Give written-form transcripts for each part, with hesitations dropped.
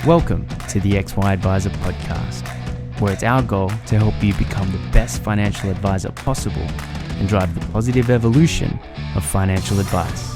Welcome to the XY Advisor podcast, where it's our goal to help you become the best financial advisor possible and drive the positive evolution of financial advice.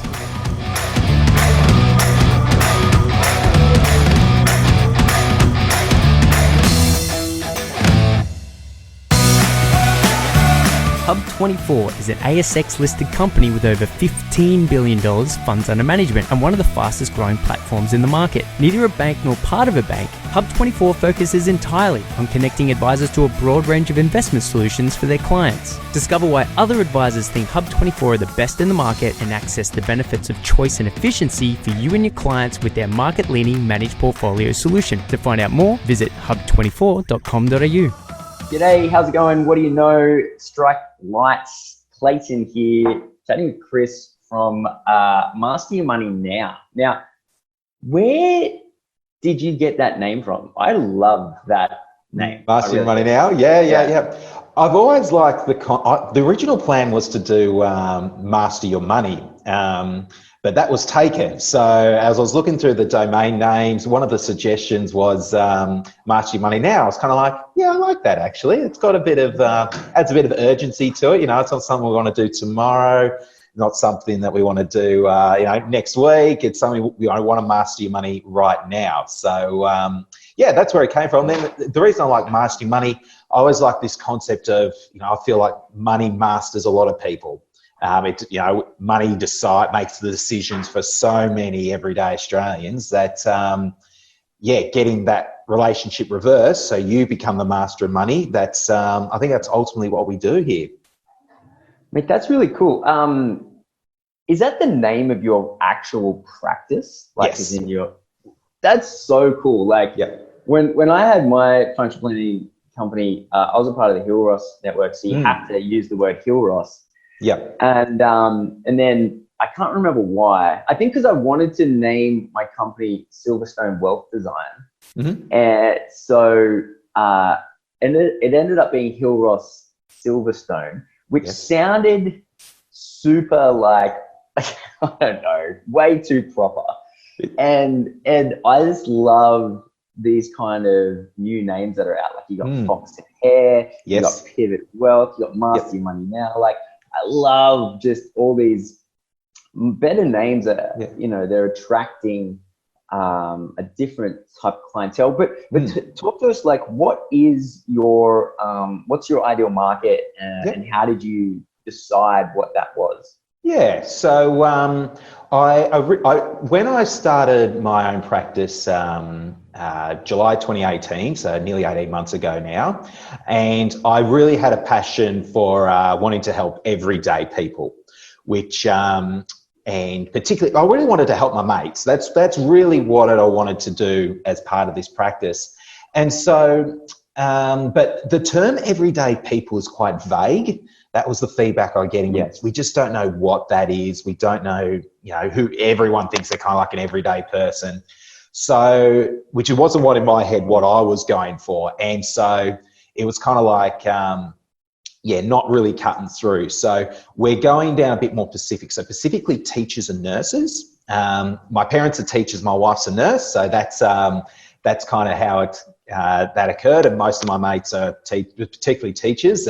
Hub24 is an ASX-listed company with over $15 billion funds under management and one of the fastest growing platforms in the market. Neither a bank nor part of a bank, Hub24 focuses entirely on connecting advisors to a broad range of investment solutions for their clients. Discover why other advisors think Hub24 are the best in the market and access the benefits of choice and efficiency for you and your clients with their market-leading managed portfolio solution. To find out more, visit hub24.com.au. G'day, how's it going? What do you know? Strike Lights, Clayton here, chatting with Chris from Master Your Money Now. Now, where did you get that name from? I love that name. Master Your Money Now? Yeah. I've always liked the original plan was to do Master Your Money, but that was taken. So as I was looking through the domain names, one of the suggestions was Master Your Money Now. I was kind of like, yeah, I like that actually. It's got a bit of, adds a bit of urgency to it. You know, it's not something we want to do tomorrow, not something that we want to do, next week. It's something I want to master your money right now. So yeah, that's where it came from. Then the reason I like Master Your Money, I always like this concept of, I feel like money masters a lot of people. Money makes the decisions for so many everyday Australians that, getting that relationship reversed so you become the master of money, that's, I think that's ultimately what we do here. Mate, that's really cool. Is that the name of your actual practice? Yes. That's so cool. When I had my financial planning company, I was a part of the Hillross network, so you have to use the word Hillross. Yeah. And then I can't remember why. I think because I wanted to name my company Silverstone Wealth Design. Mm-hmm. And so it ended up being Hillross Silverstone, which sounded super like, I don't know, way too proper. And I just love these kind of new names that are out. Like you got Fox and Hare, you got Pivot Wealth, you got Master Your Money Now. Like I love just all these better names that they're attracting a different type of clientele. But talk to us, like, what is your what's your ideal market, and how did you decide what that was? Yeah, so when I started my own practice, July 2018, so nearly 18 months ago now, and I really had a passion for wanting to help everyday people, which and particularly I really wanted to help my mates. That's really what I wanted to do as part of this practice, and so but the term everyday people is quite vague. That was the feedback I'm getting. Yes. We just don't know what that is. We don't know, who everyone thinks they're kind of like an everyday person. So, which it wasn't what I was going for. And so it was kind of like, not really cutting through. So we're going down a bit more Pacific. So specifically teachers and nurses. My parents are teachers. My wife's a nurse. So that's kind of how that occurred. And most of my mates are particularly teachers.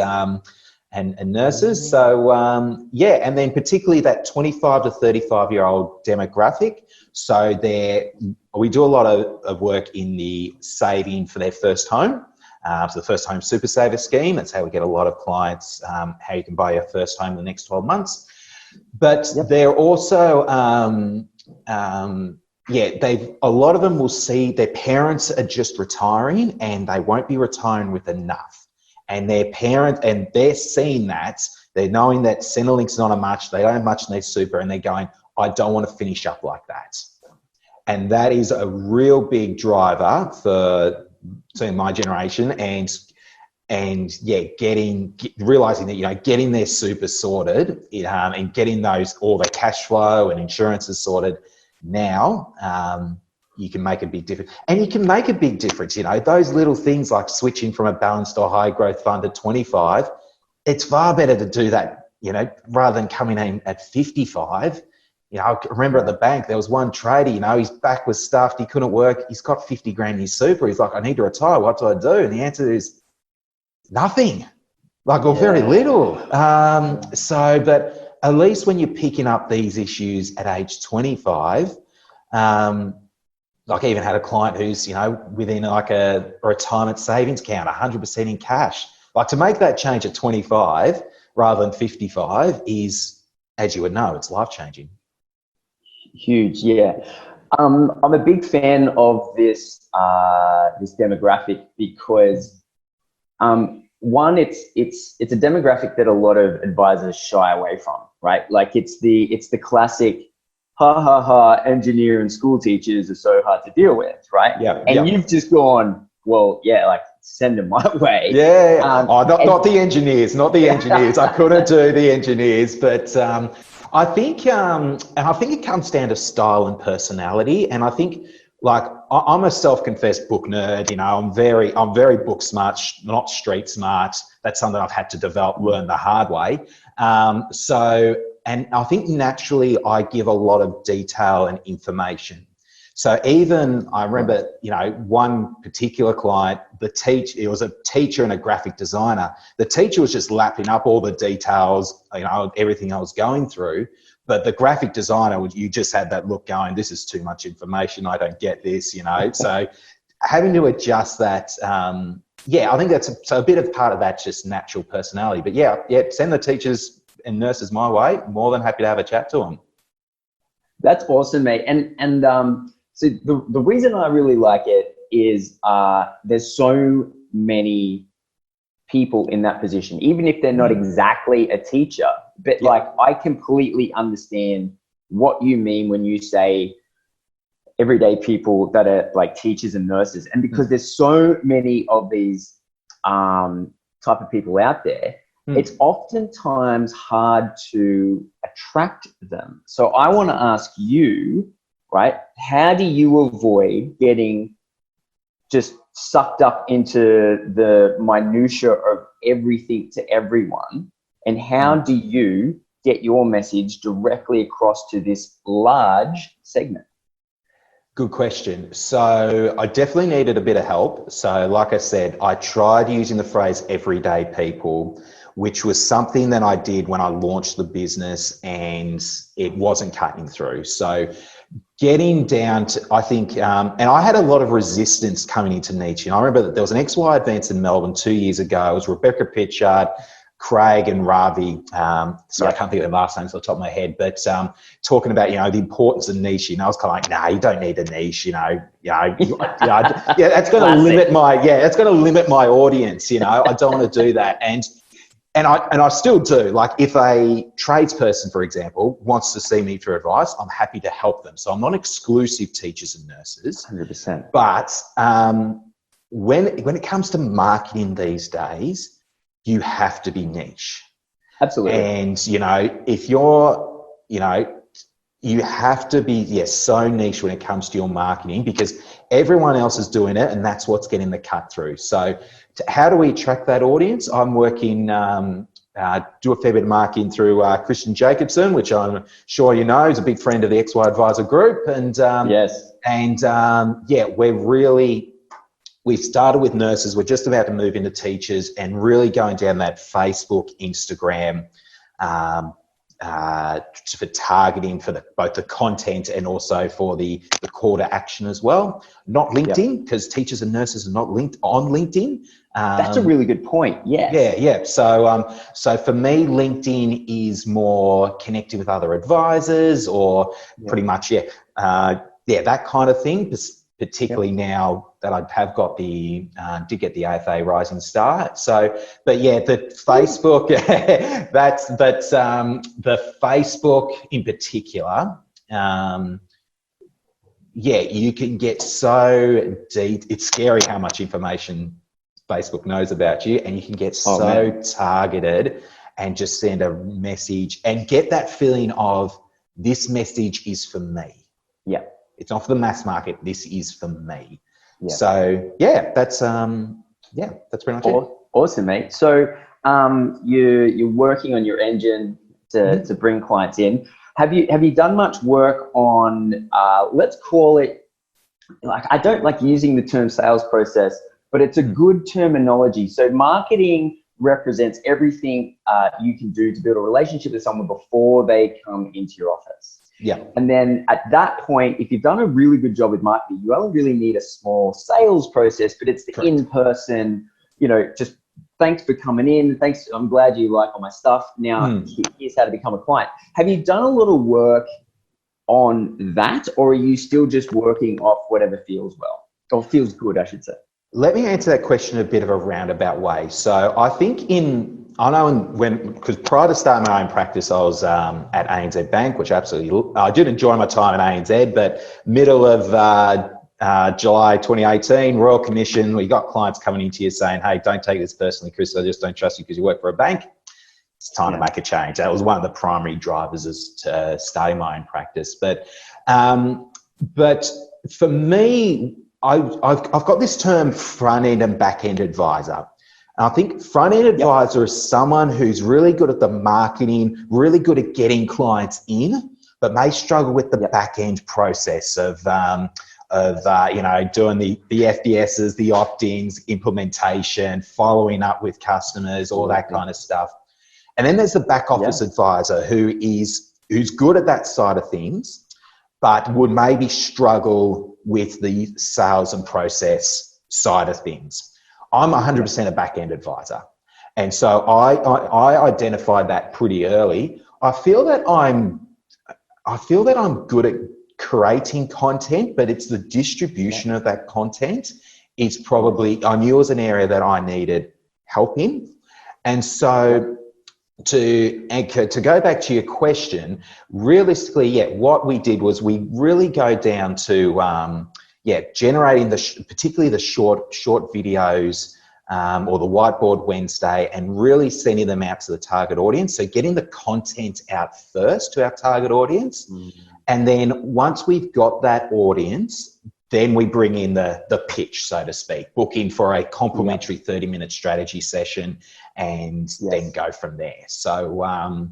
And nurses. So, and then particularly that 25 to 35-year-old demographic. So we do a lot of work in the saving for their first home. So the first home super saver scheme. That's how we get a lot of clients, how you can buy your first home in the next 12 months. But they're also, a lot of them will see their parents are just retiring and they won't be retiring with enough. And they're seeing that, they're knowing that Centrelink's not much, they don't have much in their super, and they're going, I don't want to finish up like that. And that is a real big driver for my generation and realizing that, getting their super sorted and getting all their cash flow and insurances sorted now, you can make a big difference. And you can make a big difference, those little things like switching from a balanced or high growth fund at 25, it's far better to do that, rather than coming in at 55 You know, I remember at the bank, there was one trader, you know, his back was stuffed. He couldn't work. He's got 50 grand in his super. He's like, I need to retire. What do I do? And the answer is nothing, like, or very little. But at least when you're picking up these issues at age 25, like I even had a client who's, you know, within like a retirement savings account, 100% in cash. Like, to make that change at 25 rather than 55 is, as you would know, it's life-changing. Huge, yeah. I'm a big fan of this this demographic because one, it's a demographic that a lot of advisors shy away from, right? Like it's the classic ha ha ha, engineer and school teachers are so hard to deal with, right? Yeah. And you've just gone, well, yeah, like send them my way. Yeah. Not the engineers, not the engineers. I couldn't do the engineers, but I think it comes down to style and personality. And I think, like, I'm a self-confessed book nerd. You know, I'm very book smart, not street smart. That's something I've had to learn the hard way. And I think naturally I give a lot of detail and information. So even I remember, you know, one particular client, it was a teacher and a graphic designer. The teacher was just lapping up all the details, you know, everything I was going through. But the graphic designer, you just had that look going, this is too much information. I don't get this, you know. So having to adjust that, I think that's a bit of part of that, just natural personality. But yeah, send the teachers and nurses my way. More than happy to have a chat to them. That's awesome, mate. And so the reason I really like it is there's so many people in that position, even if they're not exactly a teacher, but like I completely understand what you mean when you say everyday people that are like teachers and nurses. And because there's so many of these type of people out there, it's oftentimes hard to attract them. So I want to ask you, right, how do you avoid getting just sucked up into the minutia of everything to everyone? And how do you get your message directly across to this large segment? Good question. So I definitely needed a bit of help. So like I said, I tried using the phrase everyday people, which was something that I did when I launched the business and it wasn't cutting through. So getting down to, I think, and I had a lot of resistance coming into niche. And I remember that there was an XY event in Melbourne 2 years ago. It was Rebecca Pritchard, Craig and Ravi. I can't think of their last names off the top of my head, but talking about, you know, the importance of niche. You know, I was kind of like, nah, you don't need a niche. That's going to limit my audience. You know, I don't want to do that. And I still do. Like, if a tradesperson, for example, wants to see me for advice, I'm happy to help them. So I'm not exclusive teachers and nurses. 100%. But when it comes to marketing these days, you have to be niche. Absolutely. And, you know, if you're, you know, you have to be, so niche when it comes to your marketing because everyone else is doing it and that's what's getting the cut through. So how do we attract that audience? I'm working, do a fair bit of marketing through Christian Jacobson, which I'm sure you know is a big friend of the XY Advisor Group. And we've started with nurses. We're just about to move into teachers and really going down that Facebook, Instagram, for targeting for both the content and also for the call to action as well. Not LinkedIn, because teachers and nurses are not linked on LinkedIn. That's a really good point. Yes. Yeah. So for me, LinkedIn is more connecting with other advisors or pretty much, that kind of thing. Particularly now that I have got did get the AFA Rising Star. So, but yeah, the Facebook, the Facebook in particular, you can get so deep. It's scary how much information Facebook knows about you, and you can get targeted and just send a message and get that feeling of this message is for me. Yeah. It's not for the mass market. This is for me. Yeah. So that's pretty much it. Awesome, mate. So you're working on your engine to bring clients in. Have you done much work on, let's call it, like, I don't like using the term sales process, but it's a good terminology. So marketing represents everything you can do to build a relationship with someone before they come into your office. Yeah. And then at that point, if you've done a really good job with marketing, you only really need a small sales process, but it's the Correct. in-person, just thanks for coming in. Thanks. I'm glad you like all my stuff. Now here's how to become a client. Have you done a little work on that, or are you still just working off whatever feels well, or feels good, I should say? Let me answer that question in a bit of a roundabout way. So I think because prior to starting my own practice, I was at ANZ Bank, which I did enjoy my time at ANZ, but middle of July 2018, Royal Commission, we got clients coming into you saying, hey, don't take this personally, Chris, I just don't trust you because you work for a bank. It's time to make a change. That was one of the primary drivers as to starting my own practice. But for me, I've got this term front-end and back-end advisor. And I think front-end advisor is someone who's really good at the marketing, really good at getting clients in, but may struggle with the back-end process of doing the FDSs, the opt-ins, implementation, following up with customers, all that kind of stuff. And then there's the back office advisor who's good at that side of things, but would maybe struggle with the sales and process side of things. I'm 100% a back-end advisor. And so I identified that pretty early. I feel that I'm good at creating content, but it's the distribution of that content is probably, I knew it was an area that I needed help in. And so to go back to your question, realistically, what we did was we really go down to, generating particularly the short videos or the Whiteboard Wednesday, and really sending them out to the target audience. So getting the content out first to our target audience. And then once we've got that audience, then we bring in the pitch, so to speak, book in for a complimentary 30-minute strategy session, and then go from there. So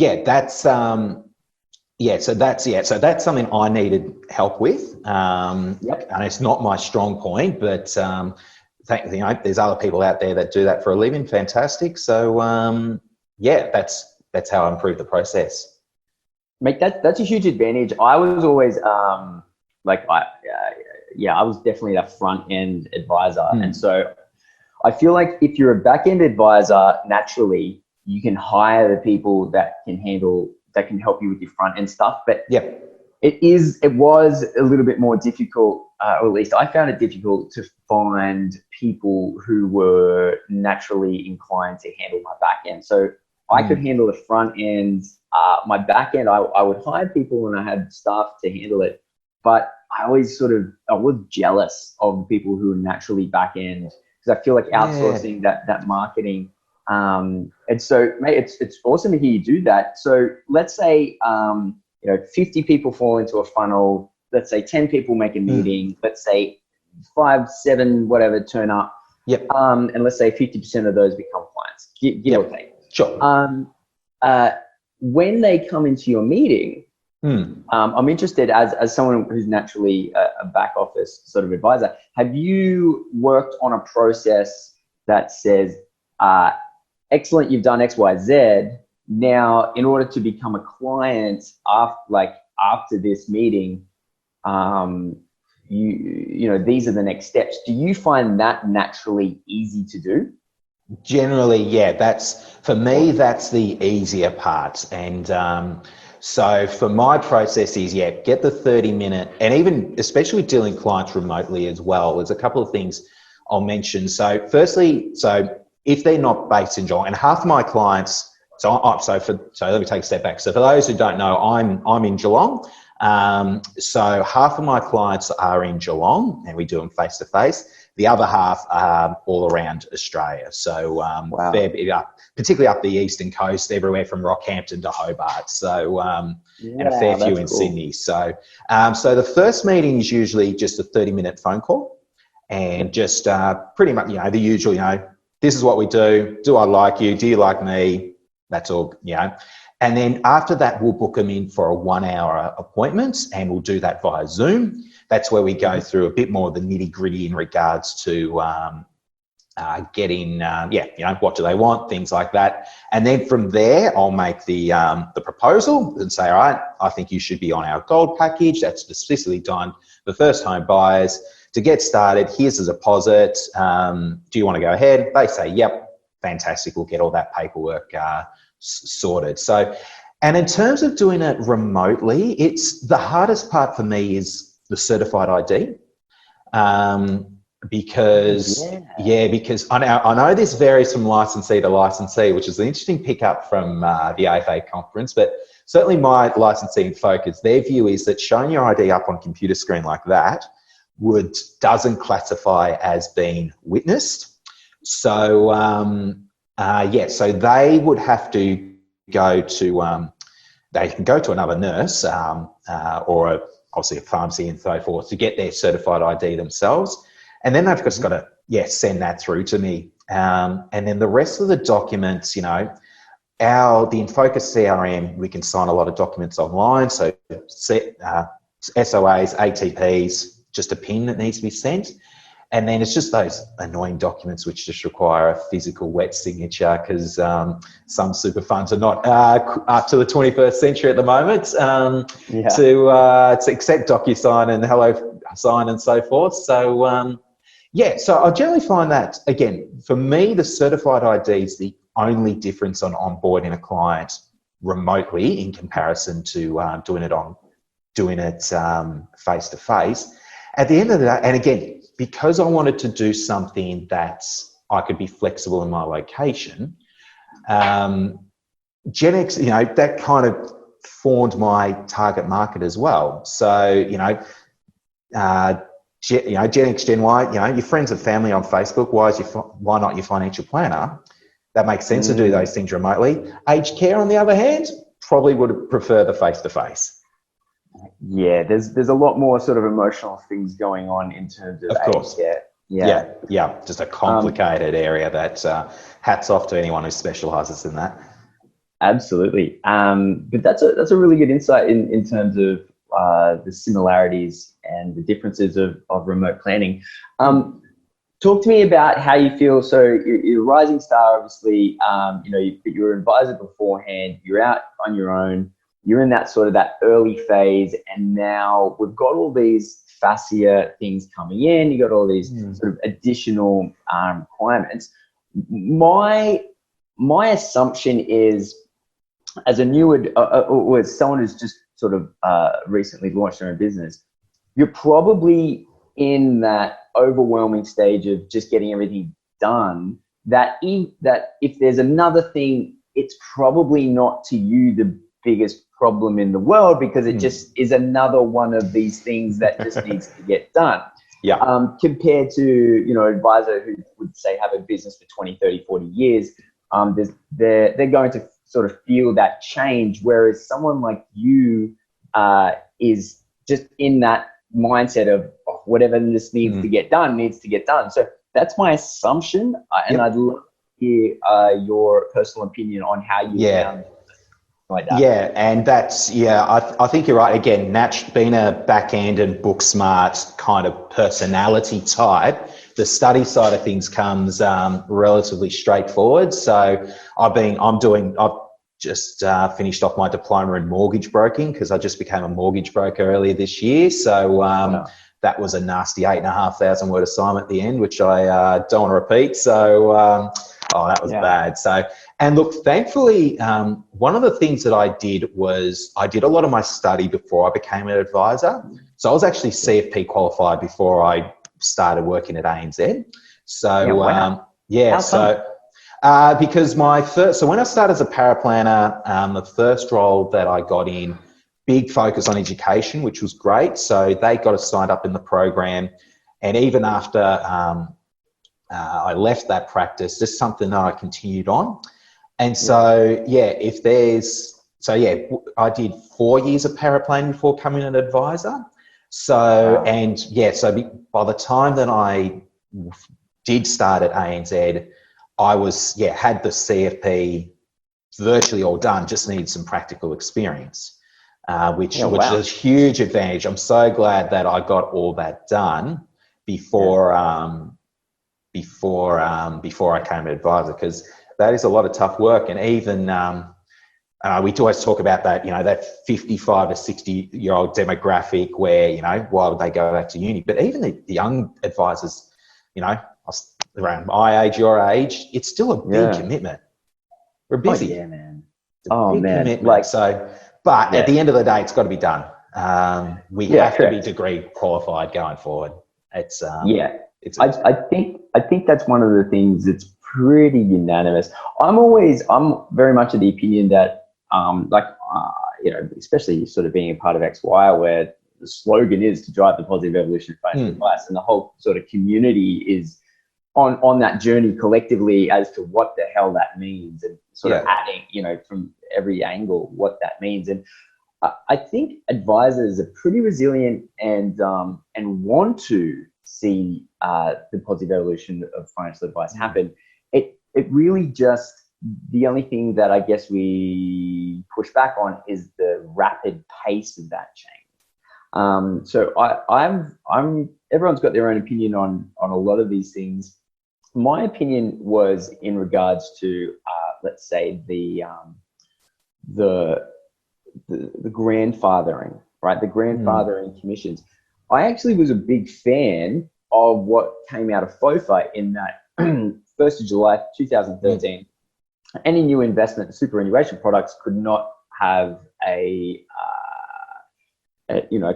that's something I needed help with. And it's not my strong point, but there's other people out there that do that for a living. Fantastic. So that's how I improve the process. Mate, that's a huge advantage. I was always I was definitely that front end advisor, and so I feel like if you're a back end advisor, naturally you can hire the people that can help you with your front end stuff. But it was a little bit more difficult, or at least I found it difficult to find people who were naturally inclined to handle my back end. So I could handle the front end. My back end, I would hire people and I had staff to handle it. But I always I was jealous of people who are naturally back end, because I feel like outsourcing that marketing. And so, mate, it's awesome to hear you do that. So let's say, 50 people fall into a funnel. Let's say 10 people make a meeting. Let's say 5, 7, whatever turn up. And let's say 50% of those become clients, give or take. Sure. When they come into your meeting, I'm interested, as someone who's naturally a back office sort of advisor, have you worked on a process that says, excellent, you've done X, Y, Z. Now, in order to become a client after this meeting, these are the next steps. Do you find that naturally easy to do? Generally, that's the easier part. And so for my process is, get the 30-minute, and even especially dealing with clients remotely as well, there's a couple of things I'll mention. So firstly, if they're not based in Geelong, and half of my clients, so let me take a step back. So for those who don't know, I'm in Geelong. So half of my clients are in Geelong, and we do them face to face. The other half are all around Australia. So particularly up the eastern coast, everywhere from Rockhampton to Hobart. So and a fair few in Sydney. So the first meeting is usually just a 30-minute phone call, and just pretty much the usual. This is what we do. Do I like you? Do you like me? That's all. And then after that, we'll book them in for a 1 hour appointment, and we'll do that via Zoom. That's where we go through a bit more of the nitty gritty in regards to getting, what do they want, things like that. And then from there, I'll make the proposal and say, all right, I think you should be on our gold package. That's specifically done for first home buyers. To get started, here's a deposit. Do you want to go ahead? They say, yep, fantastic. We'll get all that paperwork sorted. So, and in terms of doing it remotely, it's the hardest part for me is the certified ID. Because I know this varies from licensee to licensee, which is an interesting pickup from the AFA conference, but certainly my licensee in Focus, their view is that showing your ID up on a computer screen like that doesn't classify as being witnessed. So so they would have to go to they can go to another nurse or obviously a pharmacy and so forth to get their certified ID themselves. And then they've just got to, send that through to me. And then the rest of the documents, the InFocus CRM, we can sign a lot of documents online. So SOAs, ATPs, just a PIN that needs to be sent. And then it's just those annoying documents which just require a physical wet signature because some super funds are not up to the 21st century at the moment to accept DocuSign and HelloSign and so forth. So, so I generally find that, again, for me, the certified ID is the only difference on onboarding a client remotely in comparison to doing it face-to-face. At the end of the day, and again, because I wanted to do something that I could be flexible in my location, Gen X, that kind of formed my target market as well. So, Gen X, Gen Y, your friends and family on Facebook, why not your financial planner? That makes sense to do those things remotely. Aged care, on the other hand, probably would prefer the face-to-face. Yeah, there's a lot more sort of emotional things going on in terms of course. aged care. Yeah, just a complicated area that hats off to anyone who specialises in that. Absolutely. But that's a really good insight in terms of the similarities and the differences of remote planning. Talk to me about how you feel. So you're a rising star, obviously. You're an advisor beforehand. You're out on your own. You're in that early phase, and now we've got all these fascia things coming in. You got all these sort of additional requirements. My assumption is, as a new or as someone who's just sort of recently launched their own business, you're probably in that overwhelming stage of just getting everything done. That if there's another thing, it's probably not to you the biggest problem in the world, because it just is another one of these things that just needs to get done. Compared to, an advisor who would say have a business for 20, 30, 40 years, they're going to sort of feel that change. Whereas someone like you is just in that mindset of whatever this needs to get done. So that's my assumption. And I'd love to hear your personal opinion on how you found like that. Yeah, and that's, I think you're right. Again, being a back-end and book-smart kind of personality type, the study side of things comes relatively straightforward. So I've just finished off my diploma in mortgage broking because I just became a mortgage broker earlier this year. So that was a nasty 8,500 word assignment at the end, which I don't want to repeat. So, that was bad. So, and look, thankfully, one of the things that I did was I did a lot of my study before I became an advisor. So I was actually CFP qualified before I started working at ANZ. So, because when I started as a paraplanner, the first role that I got in, big focus on education, which was great. So they got us signed up in the program. And even after I left that practice, just something that I continued on. And so, I did 4 years of paraplanning before becoming an advisor. So, by the time that I did start at ANZ, I was, had the CFP it's virtually all done, just needs some practical experience, which is a huge advantage. I'm so glad that I got all that done before I came an advisor, because that is a lot of tough work. And even we always talk about that, that 55 to 60-year-old demographic where, why would they go back to uni? But even the young advisors, around my age, your age, it's still a big commitment. We're busy. Oh, yeah, man. It's a big commitment. But at the end of the day, it's got to be done. We have to be degree qualified going forward. It's I think that's one of the things that's pretty unanimous. I'm very much of the opinion that especially sort of being a part of XY, where the slogan is to drive the positive evolution of financial advice, and the whole sort of community is on that journey collectively as to what the hell that means, and sort of adding, from every angle what that means. And I think advisors are pretty resilient and want to see the positive evolution of financial advice happen. It really just, the only thing that I guess we push back on is the rapid pace of that change. So everyone's got their own opinion on a lot of these things. My opinion was in regards to let's say the grandfathering, right? The grandfathering commissions. I actually was a big fan of what came out of FOFA in that 1st of July 2013. Any new investment superannuation products could not have a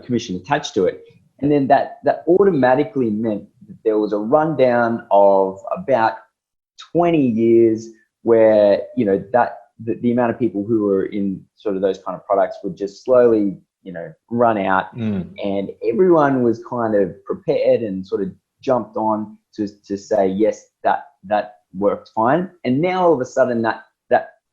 commission attached to it. And then that automatically meant that there was a rundown of about 20 years where, the amount of people who were in sort of those kind of products would just slowly, run out, and everyone was kind of prepared and sort of jumped on to say, yes, that worked fine. And now all of a sudden that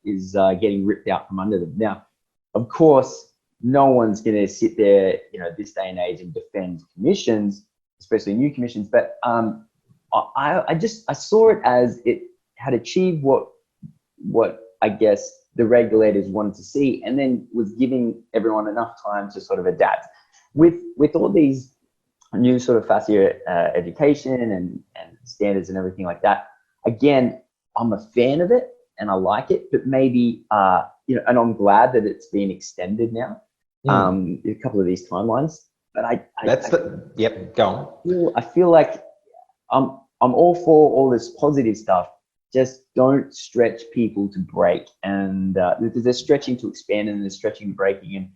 is getting ripped out from under them. Now, of course, no one's going to sit there, this day and age and defend commissions, especially new commissions. But I saw it as it had achieved what I guess the regulators wanted to see, and then was giving everyone enough time to sort of adapt. With all these new sort of FASIA education and standards and everything like that, again, I'm a fan of it and I like it, but maybe, and I'm glad that it's been extended now, a couple of these timelines. But go on. I feel like I'm all for all this positive stuff. Just don't stretch people to break, and they're stretching to expand and they're stretching to breaking.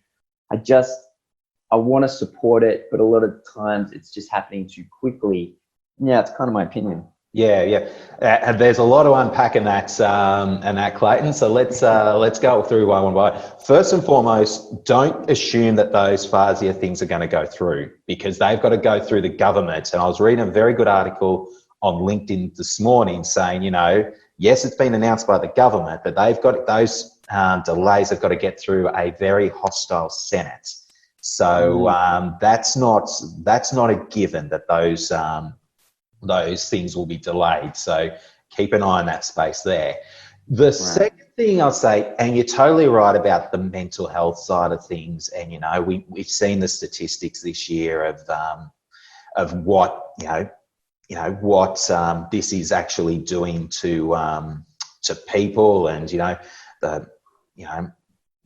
And I want to support it, but a lot of times it's just happening too quickly. Yeah, it's kind of my opinion. Yeah. There's a lot to unpack in that, Clayton. So let's go through one by one. First and foremost, don't assume that those FASIA things are going to go through, because they've got to go through the government. And I was reading a very good article on LinkedIn this morning saying, yes, it's been announced by the government, but they've got those delays have got to get through a very hostile Senate. So that's not a given that those things will be delayed. So keep an eye on that space there. The second thing I'll say, and you're totally right about the mental health side of things, and we've seen the statistics this year of what this is actually doing to people, and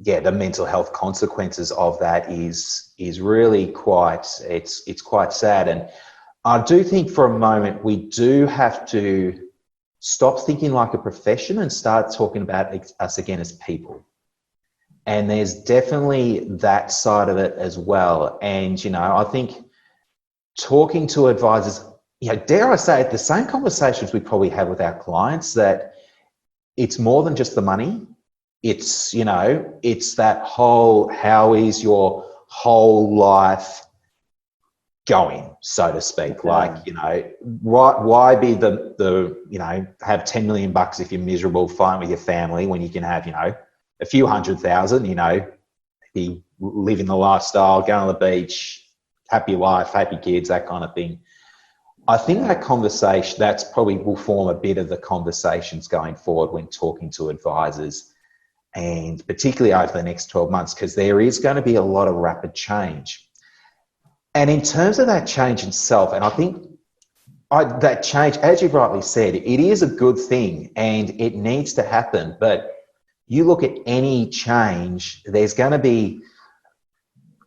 the mental health consequences of that is really quite sad. And I do think for a moment we do have to stop thinking like a profession and start talking about us again as people. And there's definitely that side of it as well. And I think talking to advisors, dare I say it, the same conversations we probably have with our clients, that it's more than just the money. It's, it's that whole, how is your whole life going, so to speak? Like, why be have 10 million bucks if you're miserable, fighting with your family, when you can have, a few $100,000, be living the lifestyle, going to the beach, happy wife, happy kids, that kind of thing. I think that conversation, that's probably will form a bit of the conversations going forward when talking to advisors. and particularly over the next 12 months, because there is going to be a lot of rapid change. And in terms of that change itself, and I think that change, as you've rightly said, it is a good thing and it needs to happen. But you look at any change, there's going to be,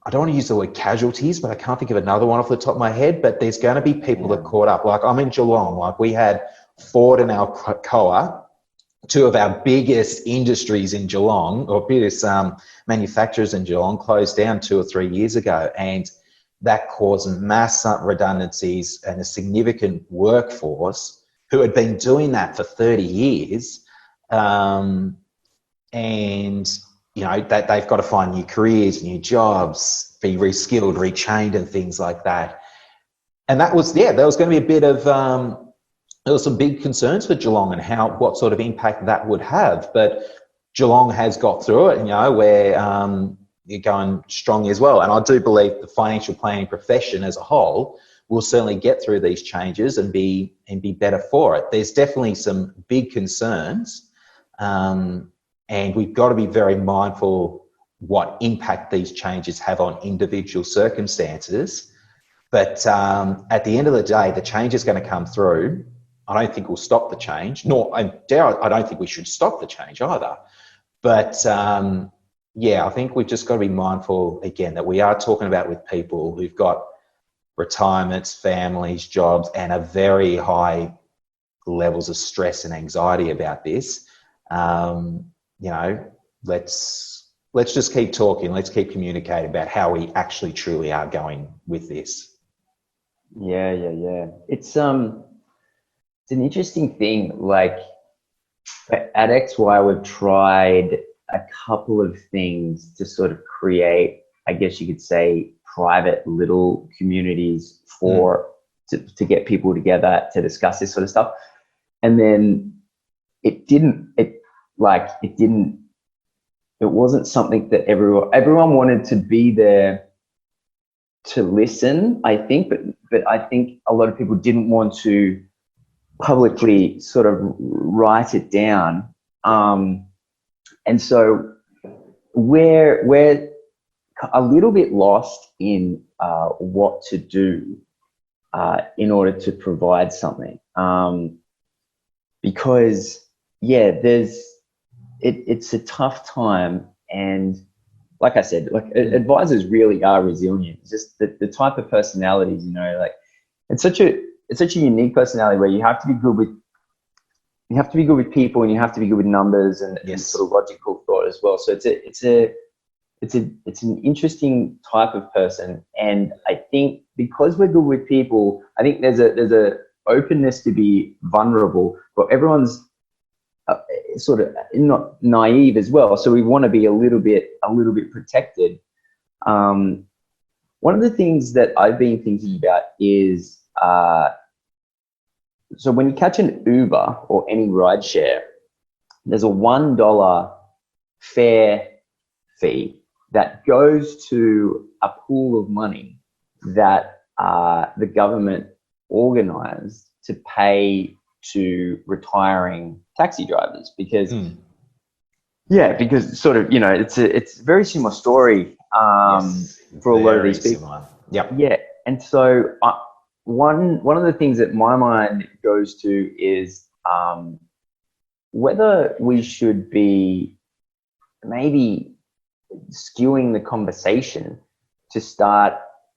I don't want to use the word casualties, but I can't think of another one off the top of my head, but there's going to be people that caught up. Like I'm in Geelong, like we had Ford and Alcoa, two of our biggest industries in Geelong, or biggest manufacturers in Geelong, closed down 2 or 3 years ago. And that caused mass redundancies and a significant workforce who had been doing that for 30 years. And, you know, that they've got to find new careers, new jobs, be reskilled, retrained and things like that. And that was, there was going to be a bit of, there was some big concerns for Geelong and what sort of impact that would have. But Geelong has got through it, you know, where you're going strongly as well. And I do believe the financial planning profession as a whole will certainly get through these changes and be better for it. There's definitely some big concerns, and we've got to be very mindful what impact these changes have on individual circumstances. But at the end of the day, the change is going to come through. I don't think we'll stop the change, I don't think we should stop the change either. But I think we've just got to be mindful, again, that we are talking about with people who've got retirements, families, jobs, and a very high levels of stress and anxiety about this. You know, let's just keep talking. Let's keep communicating about how we actually truly are going with this. Yeah. It's an interesting thing. Like at XY, we've tried a couple of things to sort of create, I guess you could say, private little communities to get people together to discuss this sort of stuff. And then it wasn't something that everyone wanted to be there to listen, I think, but I think a lot of people didn't want to publicly sort of write it down. And so we're a little bit lost in what to do in order to provide something. Because, it's a tough time. And like I said, like advisors really are resilient. It's just the type of personalities, you know, like it's such a unique personality where you have to be good with people and you have to be good with numbers and sort of logical thought as well. So it's an interesting type of person. And I think because we're good with people, I think there's a openness to be vulnerable, but everyone's sort of not naive as well. So we want to be a little bit protected. One of the things that I've been thinking about is, so when you catch an Uber or any rideshare, there's a $1 fare fee that goes to a pool of money that the government organized to pay to retiring taxi drivers, because sort of, you know, it's a very similar story for a lot of these people. Yeah. And so one of the things that my mind goes to is whether we should be maybe skewing the conversation to start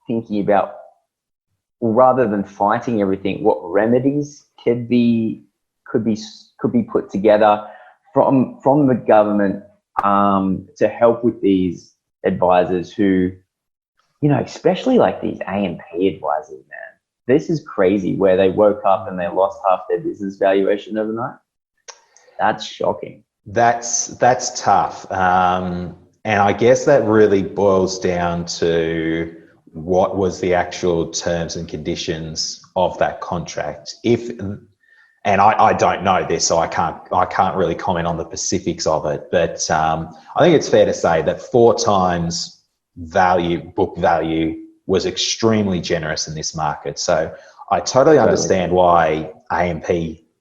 thinking about, rather than fighting everything, what remedies could be put together from the government to help with these advisors who, you know, especially like these AMP advisors, man. This is crazy, where they woke up and they lost half their business valuation overnight. That's shocking. That's tough. And I guess that really boils down to what was the actual terms and conditions of that contract. And I don't know this, so I can't really comment on the specifics of it. But I think it's fair to say that 4 times book value was extremely generous in this market. So I totally understand why AMP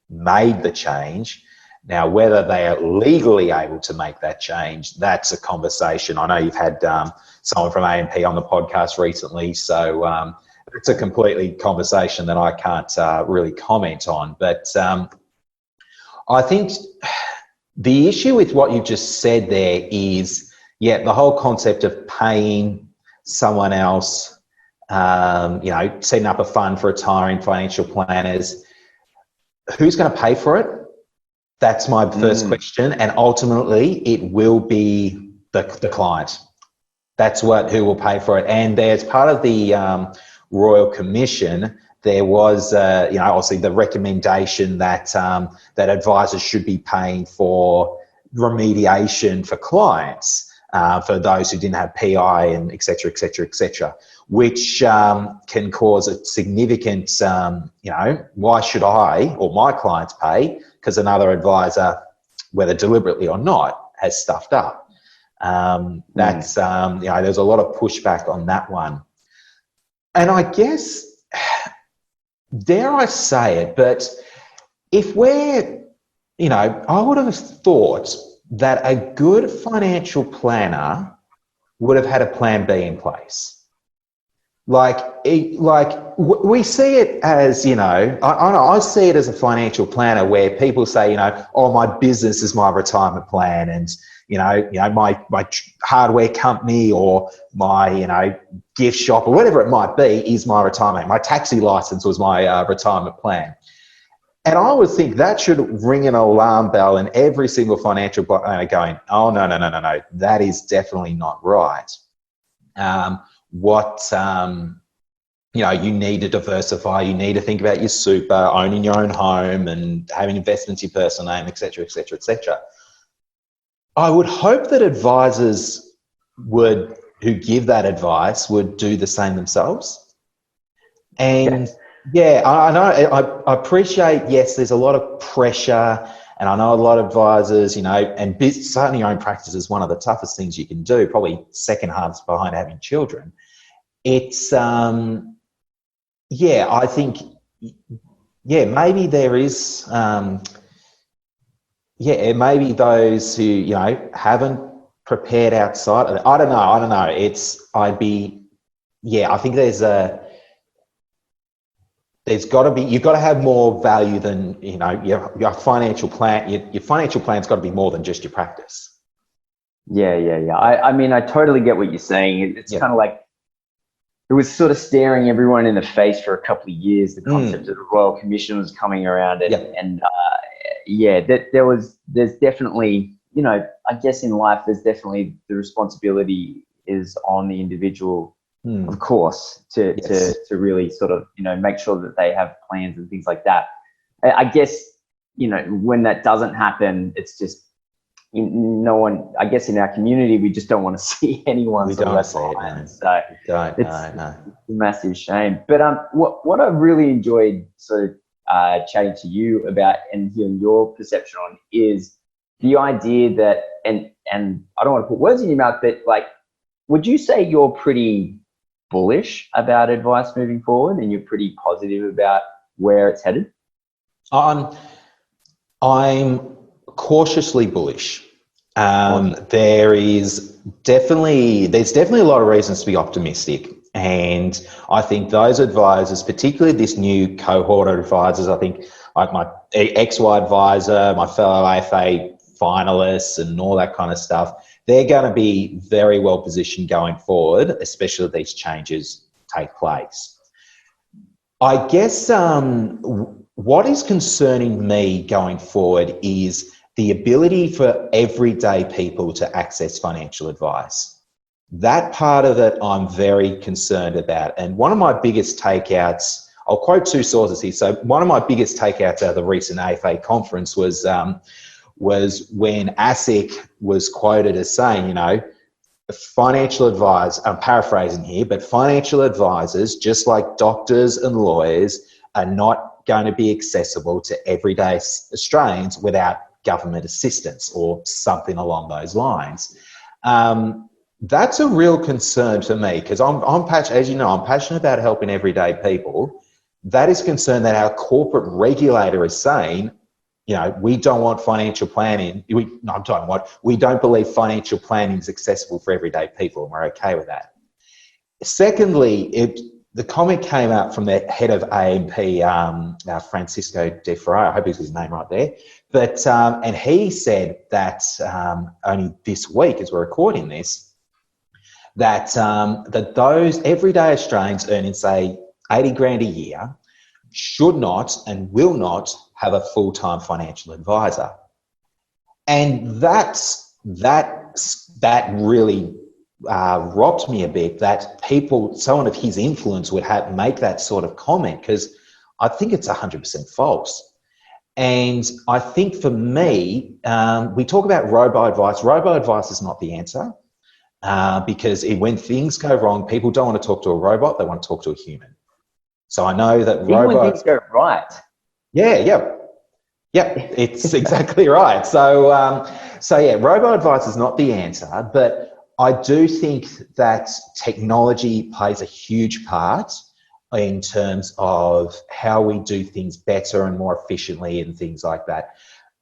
made the change. Now, whether they are legally able to make that change, that's a conversation. I know you've had someone from AMP on the podcast recently, so it's a completely conversation that I can't really comment on. But I think the issue with what you've just said there is, the whole concept of paying someone else, setting up a fund for retiring financial planners. Who's going to pay for it? That's my first question. And ultimately, it will be the client. That's who will pay for it. And as part of the Royal Commission, there was, obviously the recommendation that that advisors should be paying for remediation for clients, for those who didn't have PI and et cetera, which can cause a significant, why should I or my clients pay? Because another advisor, whether deliberately or not, has stuffed up. There's a lot of pushback on that one. And I guess, dare I say it, but if I would have thought that a good financial planner would have had a plan B in place. We see it as, I see it as a financial planner where people say, my business is my retirement plan, and my hardware company or my gift shop or whatever it might be is my retirement. My taxi license was my retirement plan. And I would think that should ring an alarm bell in every single financial planner going, oh, no, that is definitely not right. You need to diversify, you need to think about your super, owning your own home and having investments in your personal name, et cetera. I would hope that advisors who give that advice would do the same themselves. And I know, I appreciate, yes, there's a lot of pressure, and I know a lot of advisors, and starting your own practice is one of the toughest things you can do, probably second hardest behind having children. It's, I think, maybe there is, maybe those who, haven't prepared outside of it. I don't know. I think there's got to be, you've got to have more value than, your financial plan. Your financial plan's got to be more than just your practice. Yeah. I mean, I totally get what you're saying. It's kind of like, it was sort of staring everyone in the face for a couple of years. The concept of the Royal Commission was coming around, there's definitely, I guess in life, there's definitely the responsibility is on the individual, of course, to really sort of, make sure that they have plans and things like that. I guess, when that doesn't happen, it's just, no one, I guess in our community, we just don't want to see anyone. We don't see it, no. So it's a massive shame. But what I really enjoyed sort of chatting to you about and hearing your perception on is the idea that, and I don't want to put words in your mouth, but would you say you're pretty bullish about advice moving forward, and you're pretty positive about where it's headed? I'm cautiously bullish. There's definitely a lot of reasons to be optimistic, and I think those advisors, particularly this new cohort of advisors, I think like my XY advisor, my fellow AFA finalists and all that kind of stuff, they're going to be very well positioned going forward, especially if these changes take place. I guess what is concerning me going forward is the ability for everyday people to access financial advice. That part of it I'm very concerned about. And one of my biggest takeouts, I'll quote two sources here. So one of my biggest takeouts out of the recent AFA conference was when ASIC was quoted as saying, financial advisors, I'm paraphrasing here, but financial advisors, just like doctors and lawyers, are not going to be accessible to everyday Australians without government assistance or something along those lines. That's a real concern for me, because I'm passionate about helping everyday people. That is concern that our corporate regulator is saying, we don't want financial planning. We don't believe financial planning is accessible for everyday people, and we're okay with that. Secondly, the comment came out from the head of AMP, Francisco De Ferrari, I hope is his name right there, but and he said that only this week, as we're recording this, that those everyday Australians earning, say, 80 grand a year should not and will not have a full-time financial advisor. And that really robbed me a bit, that someone of his influence would make that sort of comment, because I think it's 100% false. And I think for me, we talk about robo-advice. Robo-advice is not the answer, because when things go wrong, people don't want to talk to a robot, they want to talk to a human. So I know that even when things go right. Yeah, it's exactly right. So robo-advice is not the answer, but I do think that technology plays a huge part in terms of how we do things better and more efficiently and things like that.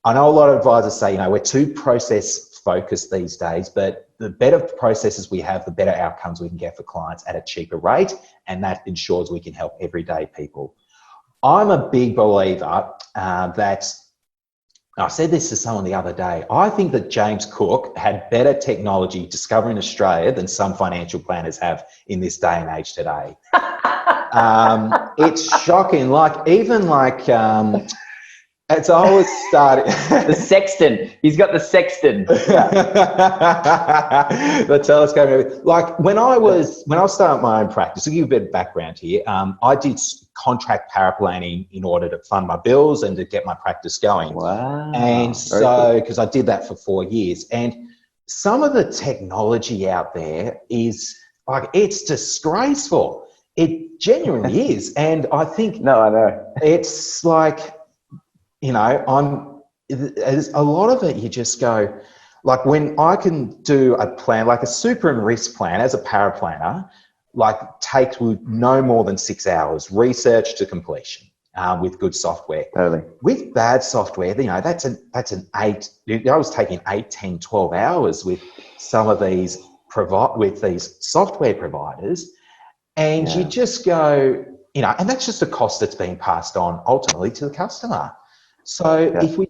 I know a lot of advisors say, we're too process focused these days, but the better processes we have, the better outcomes we can get for clients at a cheaper rate, and that ensures we can help everyday people. I'm a big believer that, I said this to someone the other day, I think that James Cook had better technology discovering Australia than some financial planners have in this day and age today. It's shocking. It's always started. The sextant. He's got the sextant. The telescope. Like when I was starting my own practice, to give you a bit of background here, I did contract paraplanning in order to fund my bills and to get my practice going. Wow. And so, because I did that for 4 years, and some of the technology out there is it's disgraceful. It genuinely is. And I think, no, I know. It's like, there's a lot of it, you just go, like when I can do a plan, like a super and risk plan as a paraplanner, takes no more than 6 hours, research to completion, with good software. Totally. With bad software, that's an 8, I was taking 8, 10, 12 hours with some of these software providers, and you just go, and that's just a cost that's being passed on ultimately to the customer. So if we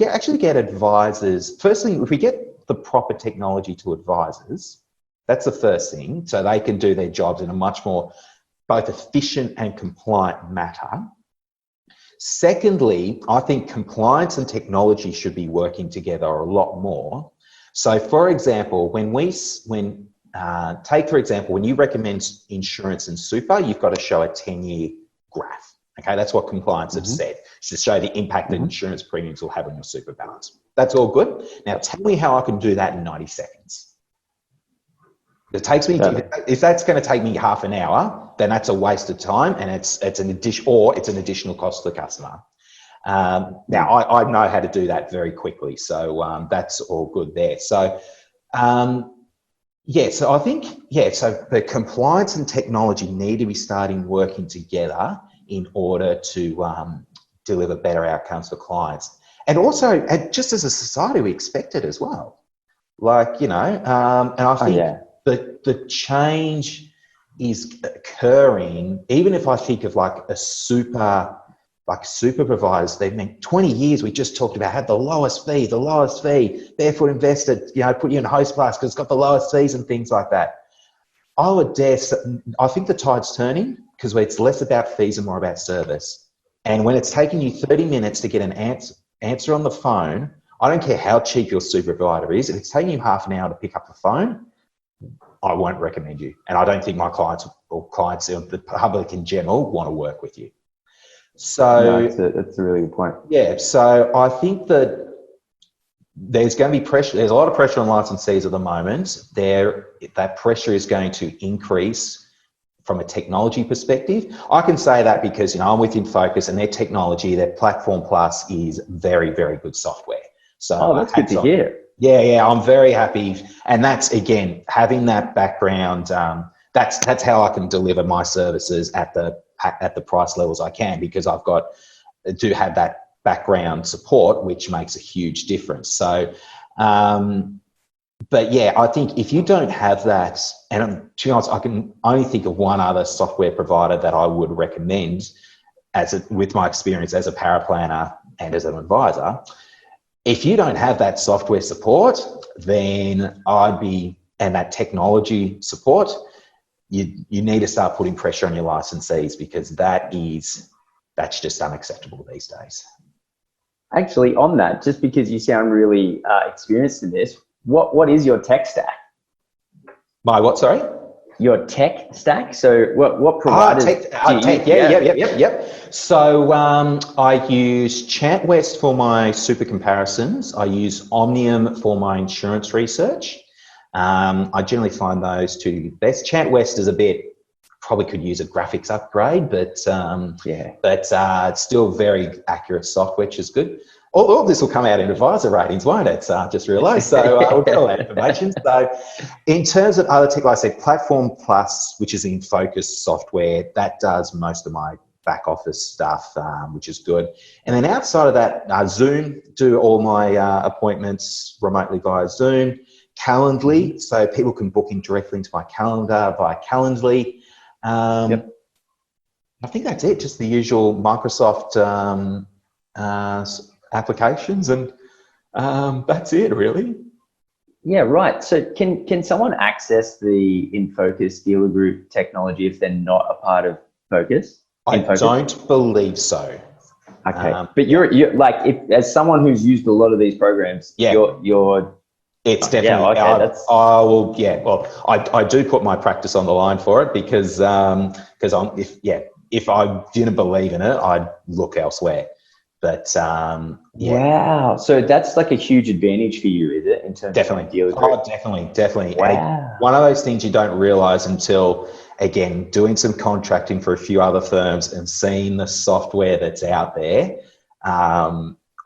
actually get advisors, firstly, if we get the proper technology to advisors, that's the first thing, so they can do their jobs in a much more both efficient and compliant manner. Secondly, I think compliance and technology should be working together a lot more. So, for example, when you recommend insurance and super, you've got to show a 10-year graph. Okay, that's what compliance have said, to show the impact that insurance premiums will have on your super balance. That's all good. Now, tell me how I can do that in 90 seconds. It takes me, if that's going to take me half an hour, then that's a waste of time, and it's an additional cost to the customer. Now, I know how to do that very quickly, so that's all good there. So, so I think, so the compliance and technology need to be starting working together in order to deliver better outcomes for clients. And also, just as a society, we expect it as well. And I think the change is occurring, even if I think of super providers, they've been 20 years, we just talked about, had the lowest fee, Barefoot invested, put you in host class because it's got the lowest fees and things like that. I think the tide's turning, because it's less about fees and more about service. And when it's taking you 30 minutes to get an answer on the phone, I don't care how cheap your super provider is, if it's taking you half an hour to pick up the phone, I won't recommend you. And I don't think my clients or the public in general want to work with you. So that's a really good point. Yeah, so I think that there's going to be pressure. There's a lot of pressure on licensees at the moment. That pressure is going to increase from a technology perspective. I can say that because I'm with InFocus, and their technology, their Platform Plus, is very, very good software. So that's good to hear. Yeah, I'm very happy, and that's, again, having that background. That's how I can deliver my services at the price levels I can, because I do have that background support, which makes a huge difference. So, but yeah, I think if you don't have that, and to be honest, I can only think of one other software provider that I would recommend with my experience as a paraplanner and as an advisor. If you don't have that software support, then and that technology support, you need to start putting pressure on your licensees, because that's just unacceptable these days. Actually, on that, just because you sound really experienced in this, what is your tech stack? My what, sorry? Your tech stack. So what providers do you tech, yep. So I use ChantWest for my super comparisons. I use Omnium for my insurance research. I generally find those two best. ChantWest is probably could use a graphics upgrade, but it's still very accurate software, which is good. All this will come out in advisor ratings, won't it? Just realised. So we'll get all that information. So in terms of other tech, like I said, Platform Plus, which is in Focus software, that does most of my back office stuff, which is good. And then outside of that, Zoom, do all my appointments remotely via Zoom. Calendly, so people can book in directly into my calendar via Calendly. I think that's it, just the usual Microsoft applications, and that's it really. Yeah, right. So can someone access the InFocus dealer group technology if they're not a part of Focus? I don't believe so. Okay, but you're like, as someone who's used a lot of these programs, you're it's definitely. I do put my practice on the line for it, because if I didn't believe in it, I'd look elsewhere. But wow, so that's like a huge advantage for you, is it? In terms definitely, of dealer group? Definitely. Wow. And one of those things you don't realise until, again, doing some contracting for a few other firms and seeing the software that's out there.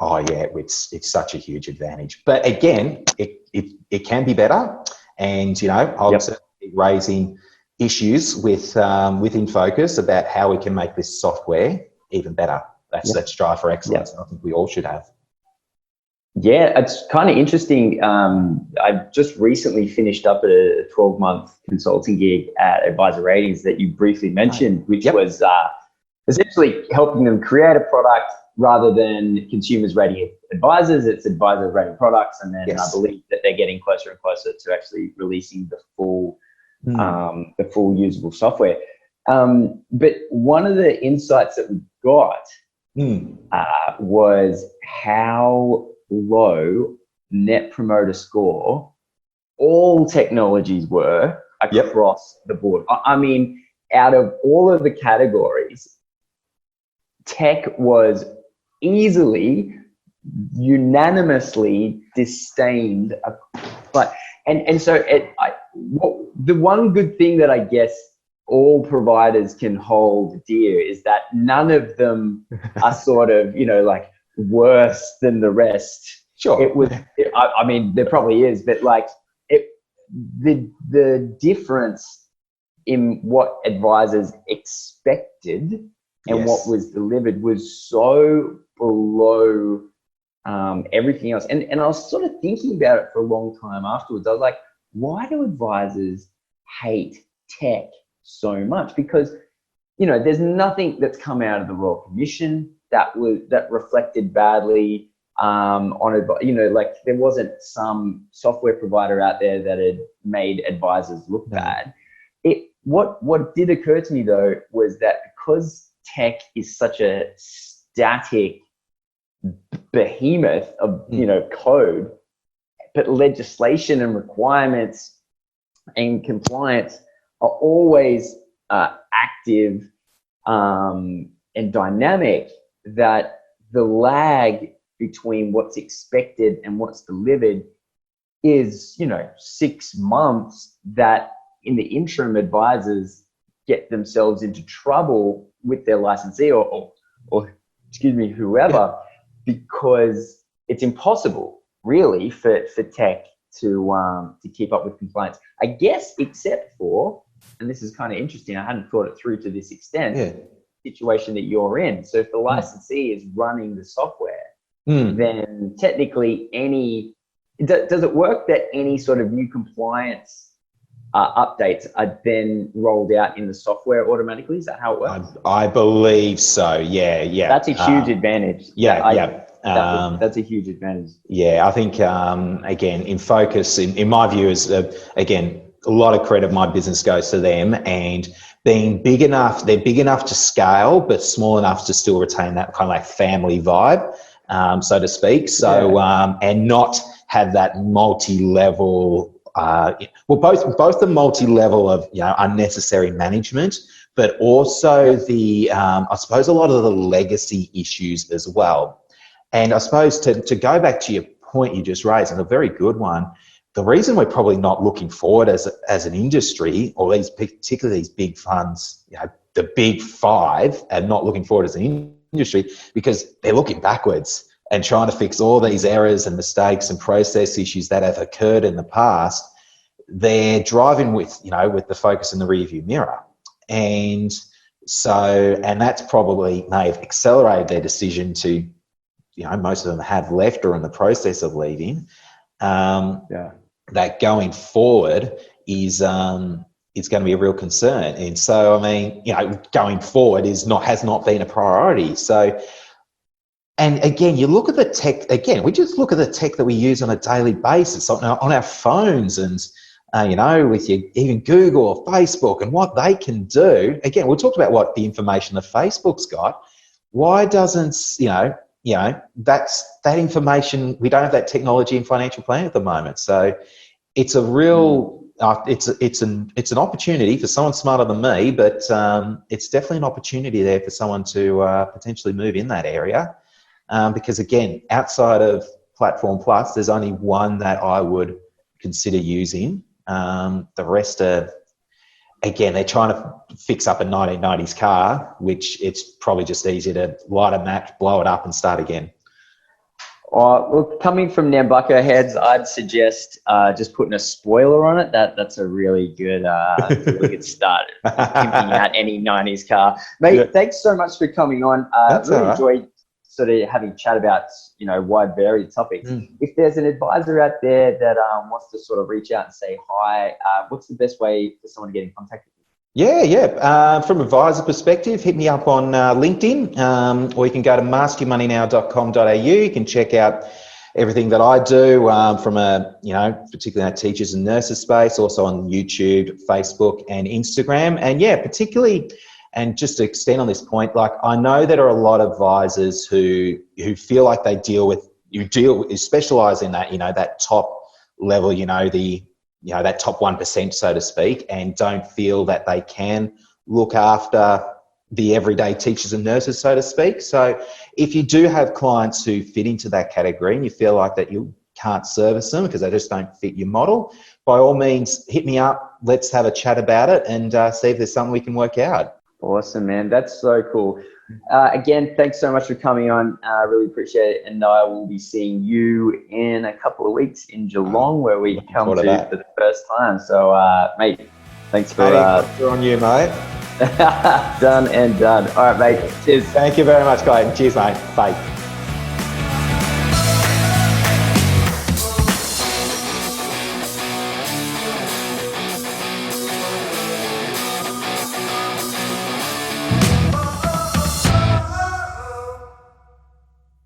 It's such a huge advantage. But again, it can be better, and I'll certainly be raising issues with InFocus about how we can make this software even better. That's that strive for excellence. I think we all should have. Yeah, it's kind of interesting. I just recently finished up a 12-month consulting gig at Advisor Ratings that you briefly mentioned, which was essentially helping them create a product rather than consumers rating advisors. It's advisors rating products, and then I believe that they're getting closer and closer to actually releasing the full usable software. But one of the insights that we got was how low Net Promoter Score all technologies were across the board. I mean, out of all of the categories, tech was easily, unanimously disdained. So the one good thing that I guess all providers can hold dear is that none of them are sort of, like worse than the rest. Sure. I mean, there probably is, but like the difference in what advisors expected and what was delivered was so below everything else. And I was sort of thinking about it for a long time afterwards. I was like, why do advisors hate tech so much? Because, there's nothing that's come out of the Royal Commission that reflected badly on it. Like there wasn't some software provider out there that had made advisors look bad. What did occur to me though was that because tech is such a static behemoth of code, but legislation and requirements and compliance are always active and dynamic, that the lag between what's expected and what's delivered is 6 months, that in the interim advisors get themselves into trouble with their licensee or whoever, because it's impossible really for tech to keep up with compliance, I guess, except for, and this is kind of interesting, I hadn't thought it through to this extent, situation that you're in. So if the licensee is running the software, then technically does it work that any sort of new compliance updates are then rolled out in the software automatically? Is that how it works? I believe so. Yeah. That's a huge advantage. That's a huge advantage. Yeah, I think, again, in focus, in my view, is, again, a lot of credit of my business goes to them, and being big enough, they're big enough to scale, but small enough to still retain that kind of like family vibe, so to speak. So, and not have that multi-level, both the multi-level of, unnecessary management, but also the, I suppose, a lot of the legacy issues as well. And I suppose to go back to your point you just raised, and a very good one, the reason we're probably not looking forward as an industry, or particularly these big funds, the big five, and not looking forward as an industry, because they're looking backwards and trying to fix all these errors and mistakes and process issues that have occurred in the past. They're driving with the focus in the rearview mirror. And so, and that's probably may have accelerated their decision to, most of them have left or in the process of leaving. That going forward is going to be a real concern. And so, I mean, going forward has not been a priority. So, and again, you look at the tech, we just look at the tech that we use on a daily basis on our phones, and, with even Google or Facebook and what they can do. Again, we talked about what the information that Facebook's got. Why doesn't, that's that information, we don't have that technology in financial planning at the moment. So it's a real, it's an opportunity for someone smarter than me, but it's definitely an opportunity there for someone to potentially move in that area. Because again, outside of Platform Plus, there's only one that I would consider using. The rest are, again, they're trying to fix up a 1990s car, which it's probably just easier to light a match, blow it up and start again. Look, coming from Nambucco heads, I'd suggest just putting a spoiler on it. That's a really good start pimping out any 90s car. Mate, thanks so much for coming on. Really enjoyed sort of having a chat about, wide varied topics. If there's an advisor out there that wants to sort of reach out and say hi, what's the best way for someone to get in contact with you? From advisor perspective, hit me up on LinkedIn, or you can go to masteryourmoneynow.com.au. You can check out everything that I do from particularly in our teachers and nurses space, also on YouTube, Facebook and Instagram. And particularly, and just to extend on this point, like I know there are a lot of advisors who feel like they specialize in that, that top level, that top 1%, so to speak, and don't feel that they can look after the everyday teachers and nurses, so to speak. So if you do have clients who fit into that category and you feel like that you can't service them because they just don't fit your model, by all means, hit me up. Let's have a chat about it and see if there's something we can work out. Awesome, man. That's so cool. Again, thanks so much for coming on. I really appreciate it. And I will be seeing you in a couple of weeks in Geelong, where we come to for the first time. So, mate, thanks for... Good on you, mate. Done and done. All right, mate. Cheers. Thank you very much, Clayton. Cheers, mate. Bye.